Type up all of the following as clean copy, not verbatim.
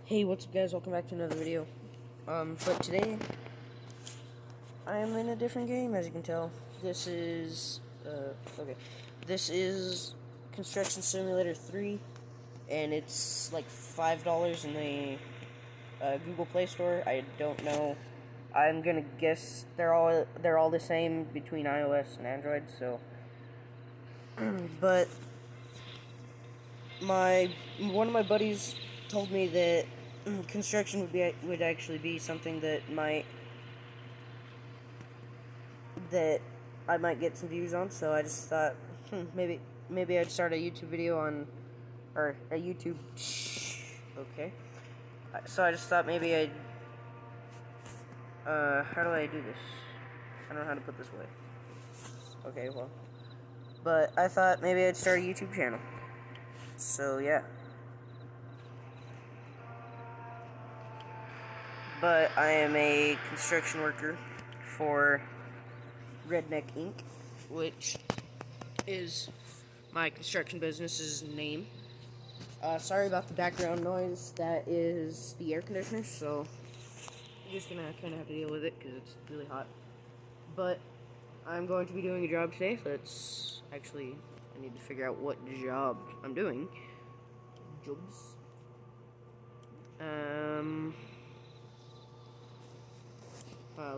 Hey, what's up guys, welcome back to another video. But today, I am in a different game, as you can tell. This is, This is Construction Simulator 3, and it's like $5 in the Google Play Store. I don't know. I'm gonna guess they're all the same between iOS and Android, so. But, one of my buddies told me that construction would actually be something that I might get some views on. So I just thought, maybe I'd start a YouTube video on, or a YouTube. Okay. So I just thought maybe I'd. How do I do this? I don't know how to put this away. Okay, well, but I thought maybe I'd start a YouTube channel. So yeah. But I am a construction worker for Redneck Inc., which is my construction business's name. Sorry about the background noise. That is the air conditioner, so I'm just gonna kind of have to deal with it because it's really hot. But I'm going to be doing a job today. Let's actually, I need to figure out what job I'm doing. Jobs.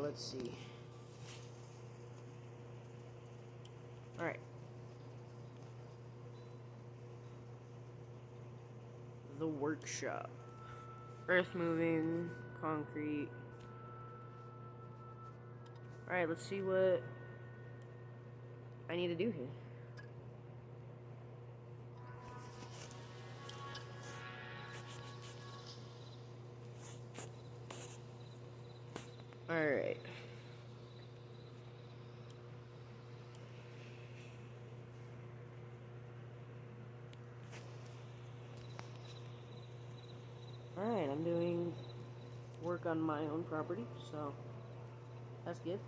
Let's see. Alright. The workshop. Earth moving, concrete. Alright, let's see what I need to do here. Alright. Alright, I'm doing work on my own property, so that's good.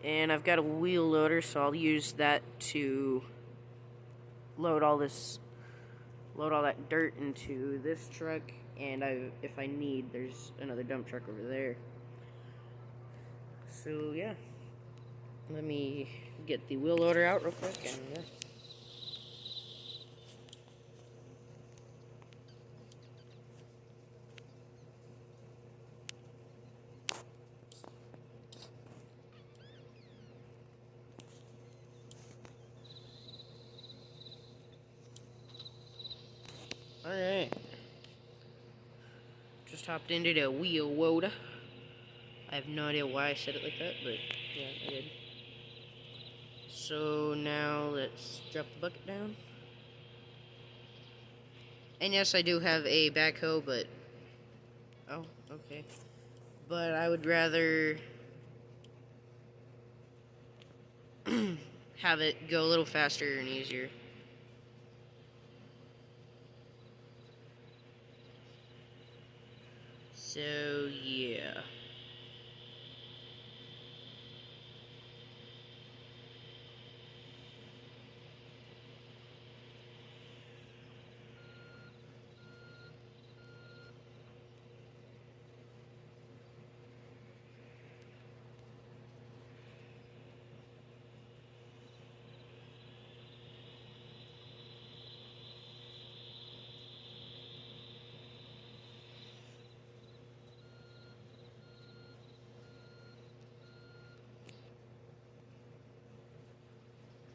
And I've got a wheel loader, so I'll use that to load all that dirt into this truck, and if I need, there's another dump truck over there. So yeah, let me get the wheel loader out real quick, and yeah. Alright. Just hopped into the wheel loader. I have no idea why I said it like that, but yeah, I did. So now let's drop the bucket down. And yes, I do have a backhoe, but... Oh, okay. But I would rather have it go a little faster and easier. So, yeah.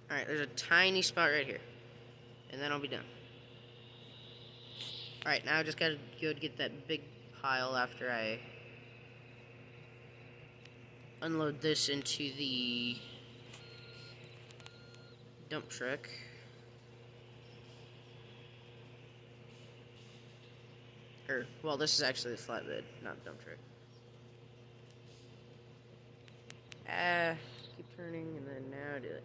Alright, there's a tiny spot right here. And then I'll be done. Alright, now I just gotta go get that big pile after I unload this into the dump truck. Well, this is actually the flatbed, not the dump truck. Keep turning, and then now do it.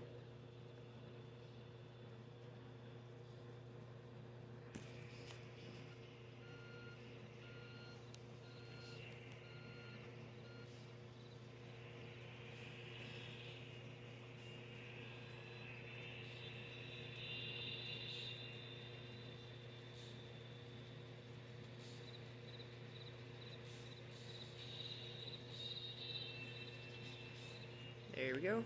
we go.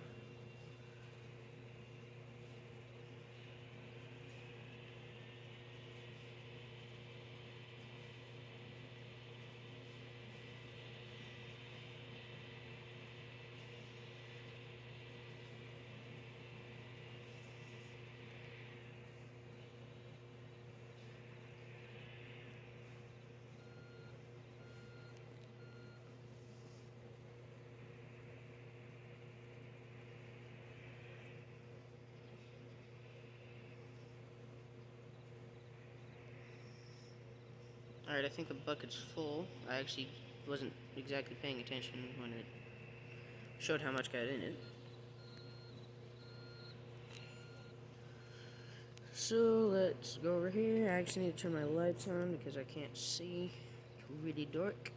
Alright, I think the bucket's full. I actually wasn't exactly paying attention when it showed how much got in it. So let's go over here. I actually need to turn my lights on because I can't see. It's really dark.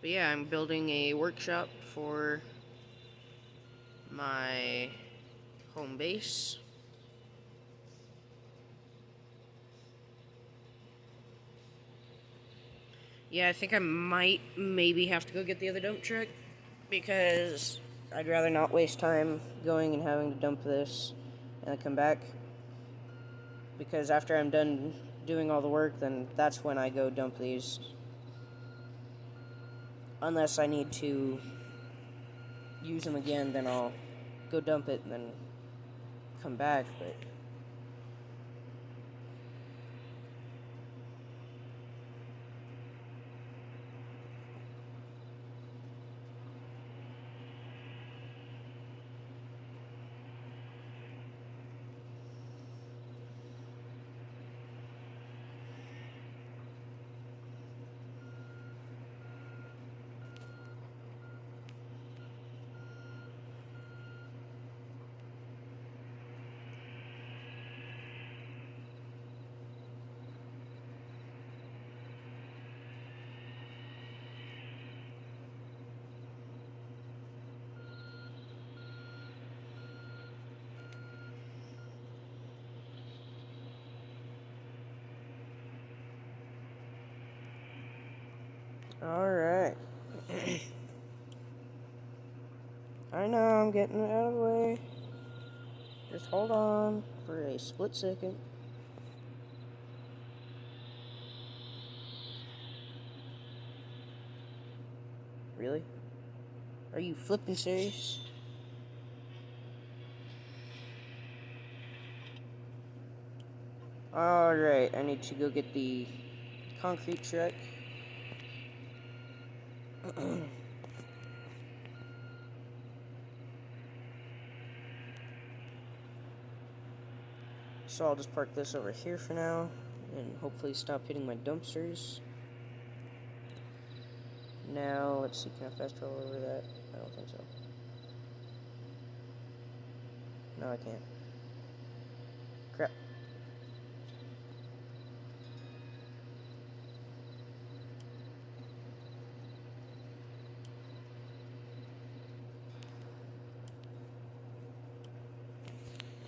But yeah, I'm building a workshop for my home base. Yeah, I think I might maybe have to go get the other dump truck because I'd rather not waste time going and having to dump this and I come back. Because after I'm done doing all the work, then that's when I go dump these. Unless I need to use them again, then I'll go dump it and then come back, but... Alright. I know, I'm getting it out of the way. Just hold on for a split second. Really? Are you flipping serious? Alright, I need to go get the concrete truck. So I'll just park this over here for now and hopefully stop hitting my dumpsters. Now, let's see, can I fast travel over that? I don't think so. No, I can't. Crap.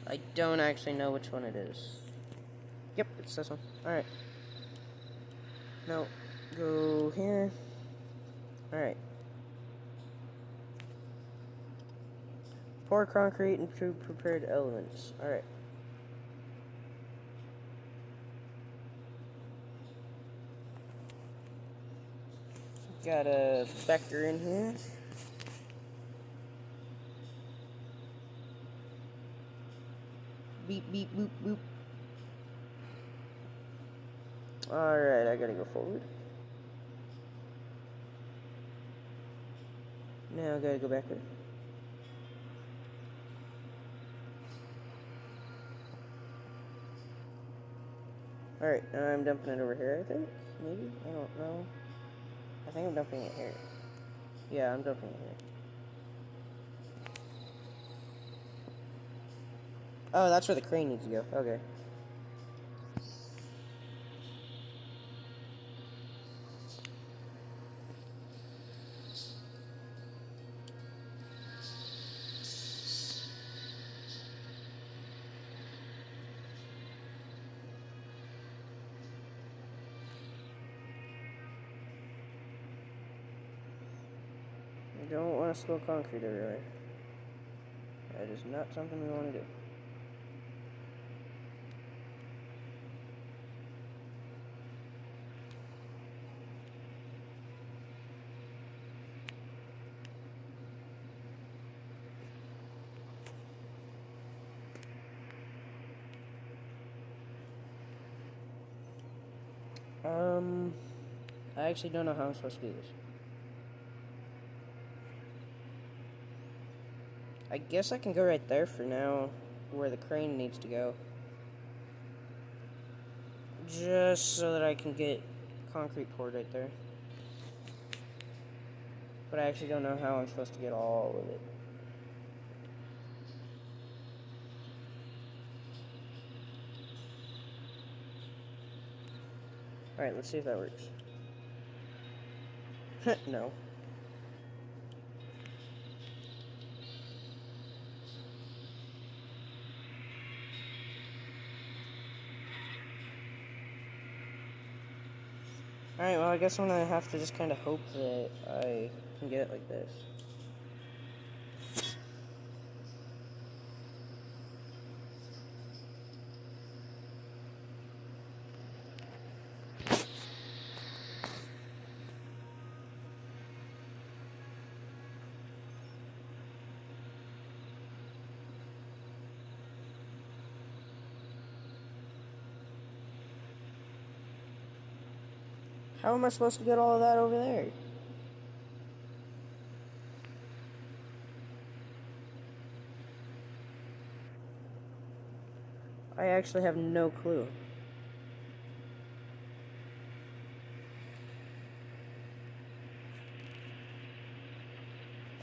I don't actually know which one it is. Yep, it's this one. Alright. Now, go here. Alright. Pour concrete into prepared elements. Alright. Got a vector in here. Beep, beep, boop, boop. Alright, I gotta go forward. Now I gotta go backward. Alright, now I'm dumping it over here, I think? Maybe? I don't know. I think I'm dumping it here. Yeah, I'm dumping it here. Oh, that's where the crane needs to go. Okay. don't want to spill concrete everywhere. That is not something we want to do. I actually don't know how I'm supposed to do this. I guess I can go right there for now, where the crane needs to go. Just so that I can get concrete poured right there. But I actually don't know how I'm supposed to get all of it. Alright, let's see if that works. No. Alright, well, I guess I'm gonna have to just kind of hope that I can get it like this. How am I supposed to get all of that over there? I actually have no clue.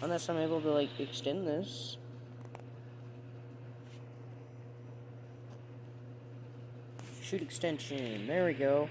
Unless I'm able to, like, extend this. Shoot extension. There we go.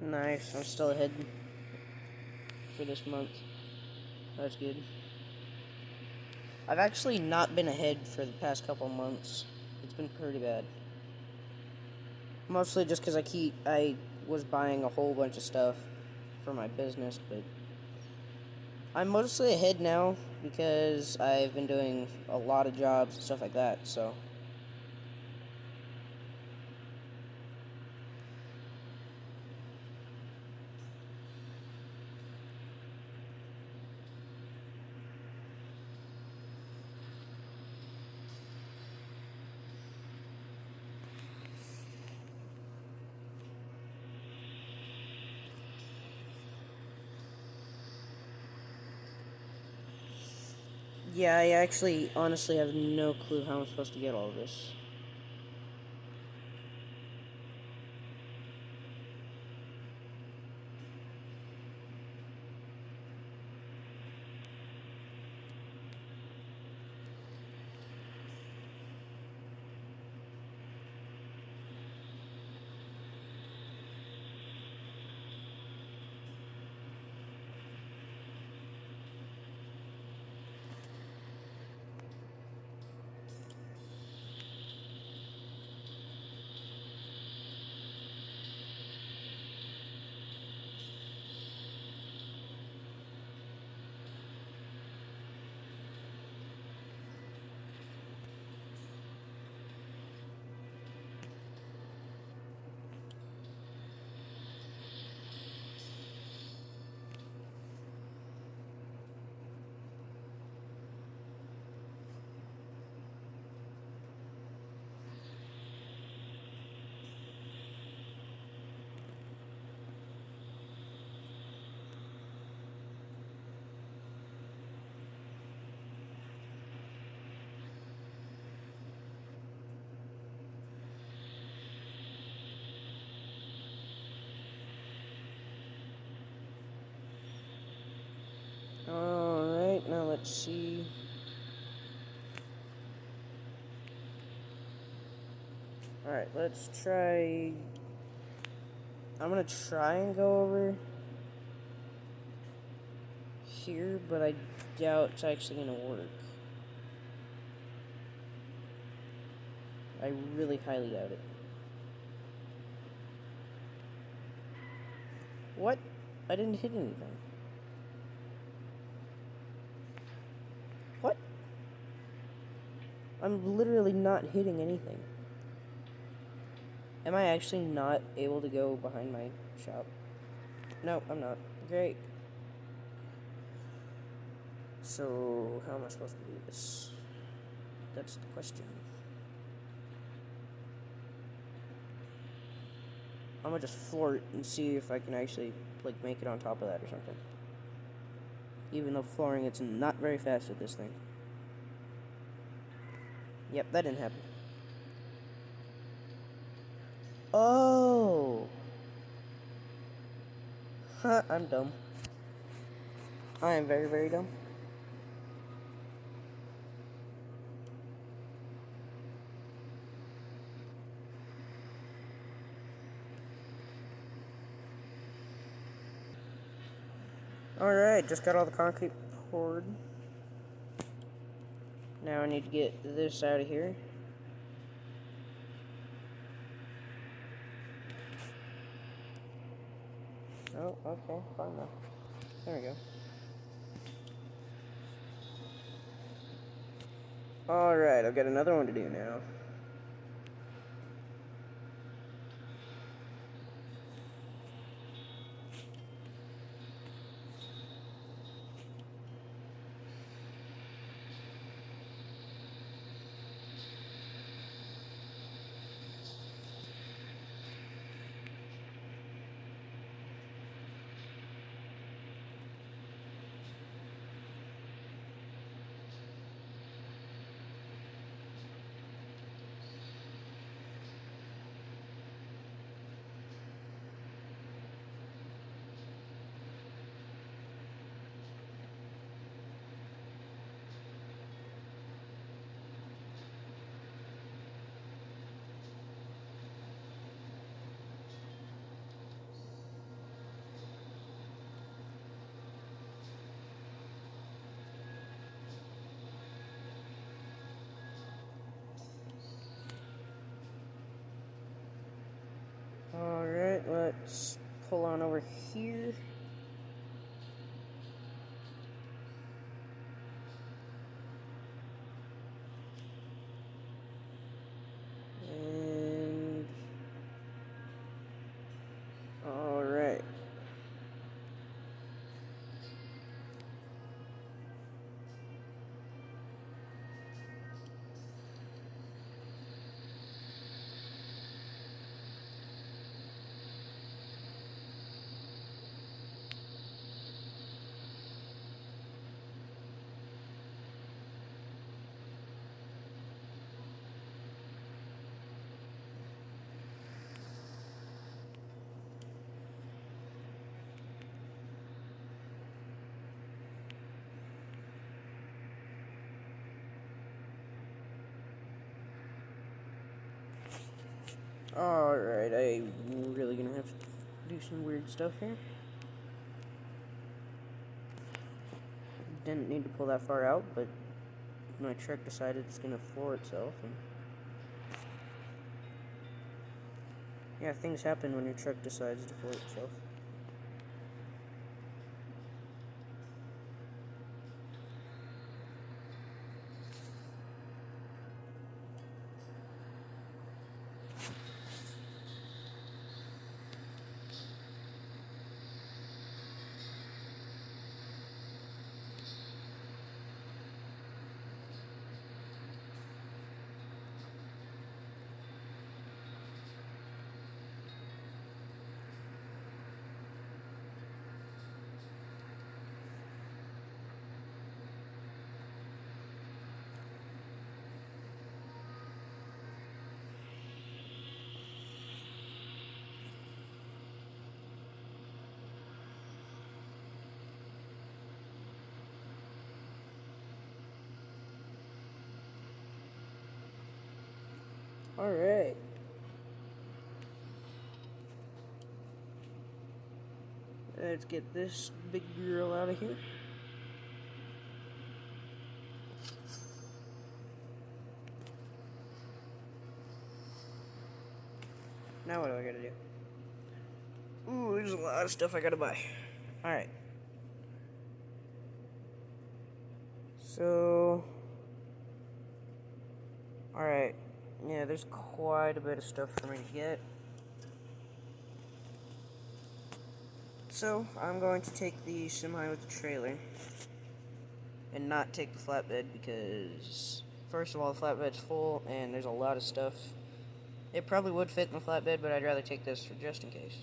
Nice. I'm still ahead for this month. That's good. I've actually not been ahead for the past couple months. It's been pretty bad. Mostly just because I was buying a whole bunch of stuff for my business, but I'm mostly ahead now because I've been doing a lot of jobs and stuff like that, so. Yeah, I actually honestly have no clue how I'm supposed to get all of this. Let's see. Alright, let's try. I'm gonna try and go over here, but I doubt it's actually gonna work. I really highly doubt it. What? I didn't hit anything. What? I'm literally not hitting anything. Am I actually not able to go behind my shop? No, I'm not. Great. So, how am I supposed to do this? That's the question. I'm gonna just floor it and see if I can actually, like, make it on top of that or something. Even though flooring, it's not very fast with this thing. Yep, that didn't happen. Oh! Huh, I'm dumb. I am very, very dumb. Alright, just got all the concrete poured. Now I need to get this out of here. Oh, okay, fine now. There we go. Alright, I've got another one to do now. Alright, let's pull on over here. And... Alright. Alright, I'm really gonna have to do some weird stuff here. Didn't need to pull that far out, but my truck decided it's gonna floor itself. And yeah, things happen when your truck decides to floor itself. Alright. Let's get this big girl out of here. Now what do I gotta do? Ooh, there's a lot of stuff I gotta buy. Alright. So... Alright. Yeah, there's quite a bit of stuff for me to get. So, I'm going to take the semi with the trailer. And not take the flatbed because... First of all, the flatbed's full and there's a lot of stuff. It probably would fit in the flatbed, but I'd rather take this for just in case.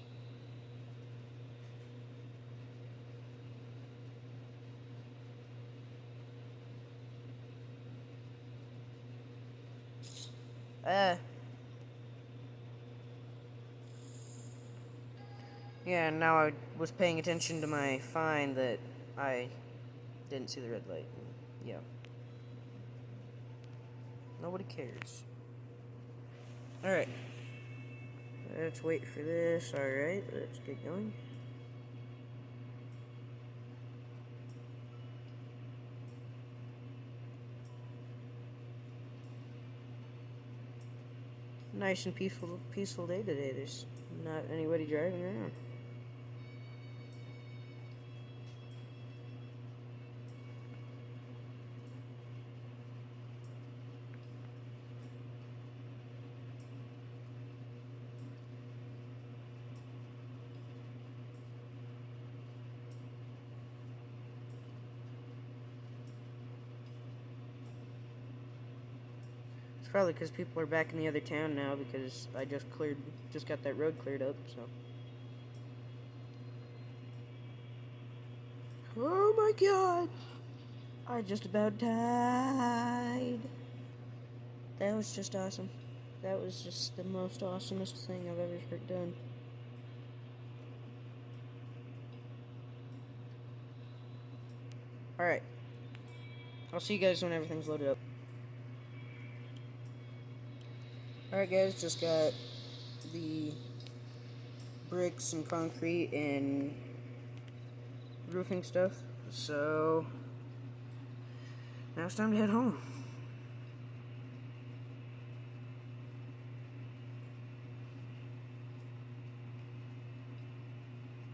Yeah, now I was paying attention to my fine that I didn't see the red light. Yeah. Nobody cares. Alright. Let's wait for this. Alright, let's get going. Nice and peaceful day today. There's not anybody driving around. It's probably because people are back in the other town now because I just got that road cleared up, so. Oh my god! I just about died. That was just awesome. That was just the most awesomest thing I've ever heard done. Alright. I'll see you guys when everything's loaded up. Alright guys, just got the bricks and concrete and roofing stuff. So now it's time to head home.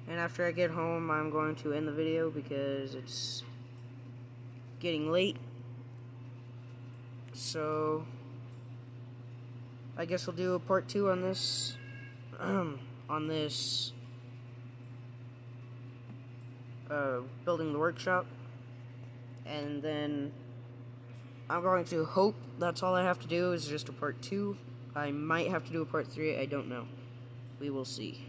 And after I get home, I'm going to end the video because it's getting late. So I guess we'll do a part 2 on this building the workshop, and then I'm going to hope that's all I have to do is just a part 2. I might have to do a part 3, I don't know. We will see.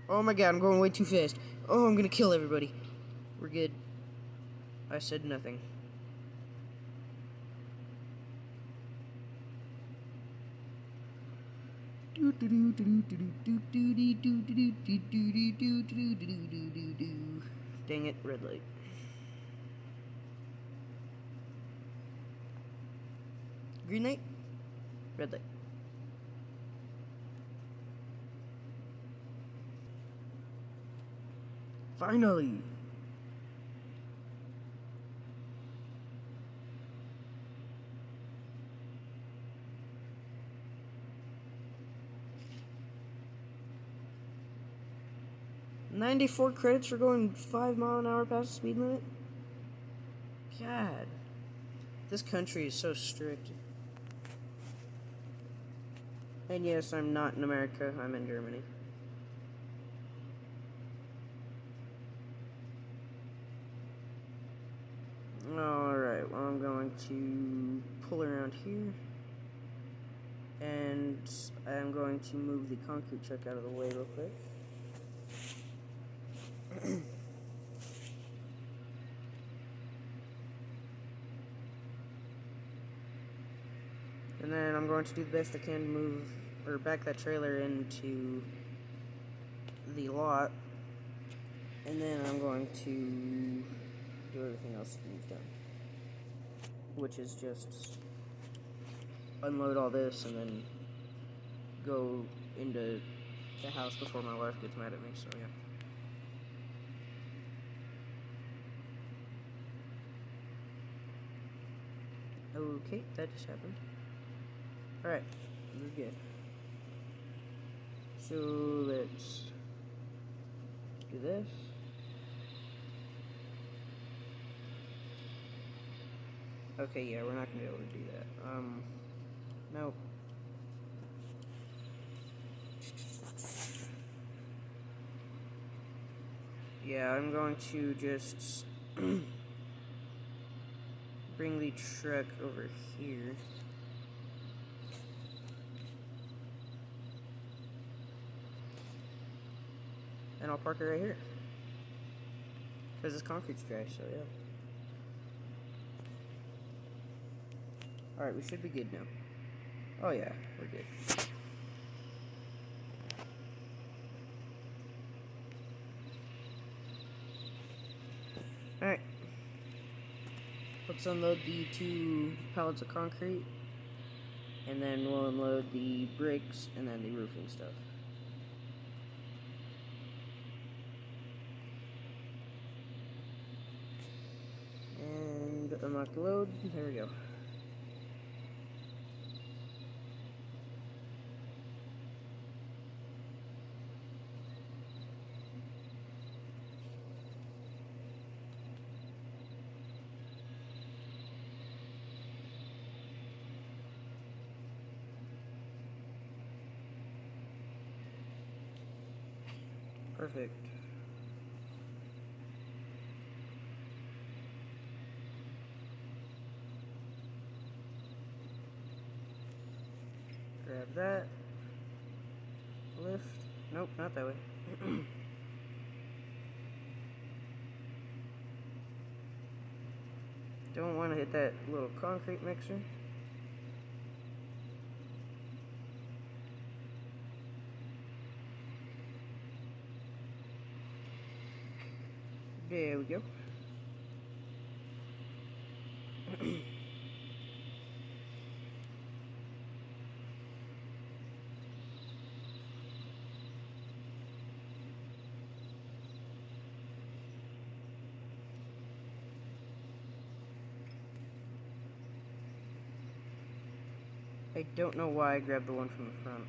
Oh my god, I'm going way too fast. Oh, I'm gonna kill everybody. We're good. I said nothing. Dang it, red light. Green light, red light. Finally. $94 credits for going 5 miles an hour past the speed limit? God. This country is so strict. And yes, I'm not in America, I'm in Germany. Alright, well I'm going to pull around here. And I'm going to move the concrete truck out of the way real quick. And then I'm going to do the best I can to move, or back that trailer into the lot. And then I'm going to do everything else that needs done. Which is just unload all this and then go into the house before my wife gets mad at me, so yeah. Okay, that just happened. Alright, we're good. So let's do this. Okay, yeah, we're not gonna be able to do that. Nope. Yeah, I'm going to just bring the truck over here. And I'll park it right here. Because this concrete's dry, so yeah. Alright, we should be good now. Oh yeah, we're good. Alright. Let's unload the 2 pallets of concrete. And then we'll unload the bricks and then the roofing stuff. And unlock the load. There we go. Perfect. Grab that. Lift. Nope, not that way. Don't want to hit that little concrete mixer. There we go. I don't know why I grabbed the one from the front.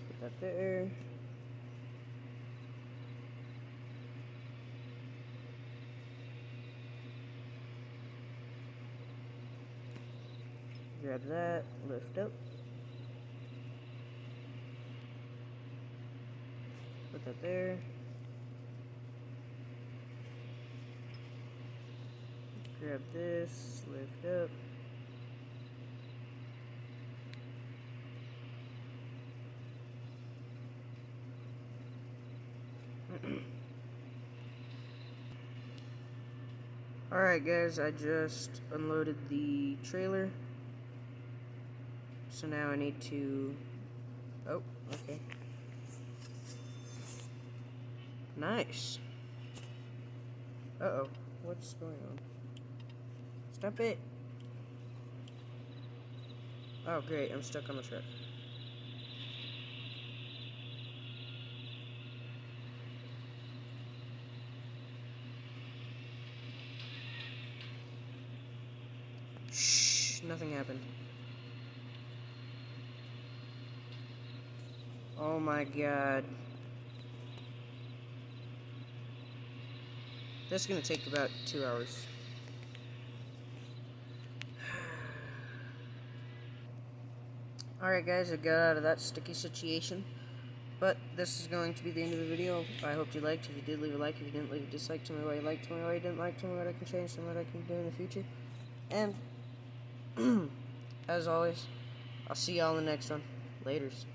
Put that there. Grab that, lift up. Put that there. Grab this, lift up. Alright guys, I just unloaded the trailer. So now I need to... Oh, okay. Nice. Uh-oh, what's going on? Stop it. Oh great, I'm stuck on the truck. Shh, nothing happened. Oh my god. This is gonna take about 2 hours. Alright guys, I got out of that sticky situation. But this is going to be the end of the video. I hope you liked. If you did, leave a like. If you didn't, leave a dislike. Tell me why you liked. Tell me why you didn't like. Tell me what I can change. Tell me what I can do in the future. And, as always, I'll see y'all in the next one. Laters.